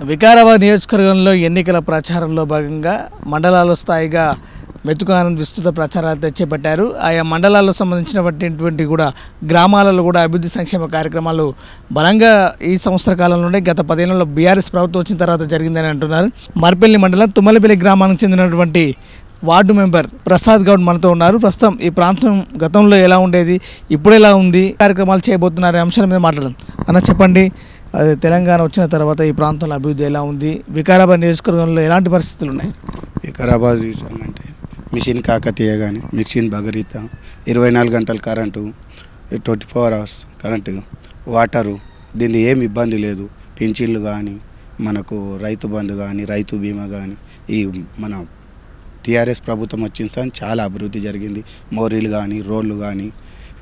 వికారాబాద్ నియోజకవర్గంలో ఎన్నికల ప్రచారంలో భాగంగా మండలాల స్థాయిగా మెతుకు ఆనంద్ విస్తృత ప్రచారాలు చేపట్టారు. ఆయా మండలాల్లో సంబంధించినటువంటి కూడా గ్రామాలలో కూడా అభివృద్ధి సంక్షేమ కార్యక్రమాలు బలంగా ఈ సంవత్సర కాలంలోనే గత 10 ఏళ్లలో బీఆర్ఎస్ ప్రభుత్వం వచ్చిన తర్వాత జరిగిందని అంటున్నారు. మర్పల్లి మండలం తుమ్మలపల్లి గ్రామానికి చెందినటువంటి వార్డు మెంబర్ ప్రసాద్ గౌడ్ మనతో ఉన్నారు. ప్రస్తుతం ఈ ప్రాంతం గతంలో ఎలా ఉండేది, ఇప్పుడు ఎలా ఉంది, కార్యక్రమాలు చేయబోతున్నారు అంశాల మీద మాట్లాడదాం. అన్న చెప్పండి, తెలంగాణ వచ్చిన తర్వాత ఈ ప్రాంతంలో అభివృద్ధి ఎలా ఉంది, వికారాబాద్ నియోజకవర్గంలో ఎలాంటి పరిస్థితులు ఉన్నాయి? వికారాబాద్ అంటే మిషన్ కాకతీయ కానీ మిషన్ భగీరథ 24 గంటల కరెంటు, 24 అవర్స్ కరెంటు, వాటరు, దీన్ని ఏమి ఇబ్బంది లేదు. పింఛన్లు కానీ మనకు రైతు బంధు కానీ రైతు బీమా కానీ ఈ మన టీఆర్ఎస్ ప్రభుత్వం వచ్చిన సార్ చాలా అభివృద్ధి జరిగింది. మోరీలు కానీ రోడ్లు కానీ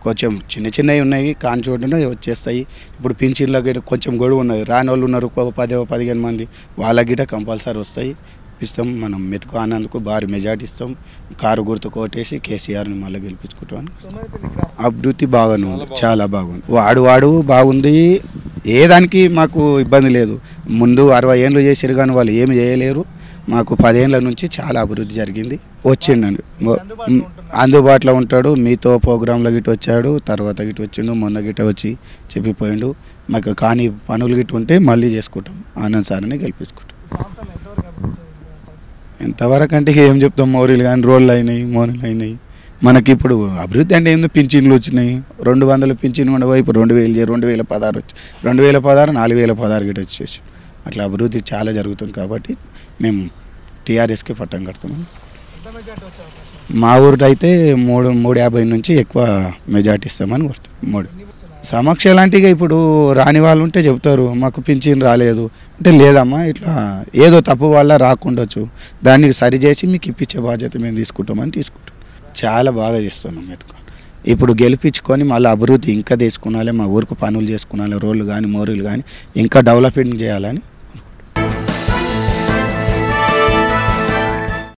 కొంచెం చిన్నవి ఉన్నాయి కాని చోటున వచ్చేస్తాయి. ఇప్పుడు పింఛన్లకి కొంచెం గొడవ ఉన్నది, రాని వాళ్ళు ఉన్నారు 10-15 మంది, వాళ్ళ గిట కంపల్సరీ వస్తాయి. ఇస్తాం. మనం మెతుకు ఆనంద్కు భారీ మెజార్టీ ఇస్తాం. కారు గుర్తు కొట్టేసి కేసీఆర్ని మళ్ళీ గెలిపించుకుంటాం. అభివృద్ధి బాగానే ఉంది, చాలా బాగుంది. వాడు బాగుంది, ఏ దానికి మాకు ఇబ్బంది లేదు. ముందు 60 ఏళ్ళు చేసారు కానీ వాళ్ళు ఏమి చేయలేరు. మాకు 10 ఏళ్ళ నుంచి చాలా అభివృద్ధి జరిగింది. వచ్చిండండి, అందుబాటులో ఉంటాడు. మీతో ప్రోగ్రాంలో గిట్ట వచ్చాడు, తర్వాత గిట్ట వచ్చిండు, మొన్న గిట్ట వచ్చి చెప్పిపోయిండు. మాకు కానీ పనులు గిట్ట ఉంటే మళ్ళీ చేసుకుంటాం. ఆనంద్ సార్ని గెలిపించుకుంటాం. ఎంతవరకు అంటే ఏం చెప్తాం, మోరీలు కానీ రోడ్లు అయినాయి, మోరీలు అయినాయి. మనకి ఇప్పుడు అభివృద్ధి అంటే ఏందో పింఛన్లు వచ్చినాయి. 200 పింఛన్ ఉండవు, ఇప్పుడు 2016 వచ్చి 2016 4016 గిట్ట వచ్చేసి అట్లా అభివృద్ధి చాలా జరుగుతుంది. కాబట్టి మేము టీఆర్ఎస్కి పట్టం కడుతున్నాం. మా ఊరికి అయితే 350 నుంచి ఎక్కువ మెజార్టీ ఇస్తామని కోరుతాం. సమక్ష లాంటిగా ఇప్పుడు రాని వాళ్ళు ఉంటే చెప్తారు మాకు పింఛన్ రాలేదు అంటే, లేదమ్మా ఇట్లా ఏదో తప్పు వల్ల రాకుండొచ్చు, దాన్ని సరిచేసి మీకు ఇప్పించే బాధ్యత మేము తీసుకుంటాం. చాలా బాగా చేస్తున్నాం మెతుకు. ఇప్పుడు గెలిపించుకొని మళ్ళీ అభివృద్ధి ఇంకా తీసుకున్నాలి, మా ఊరికి పనులు చేసుకున్నాలి, రోడ్లు కానీ మోరీలు కానీ ఇంకా డెవలప్మెంట్ చేయాలని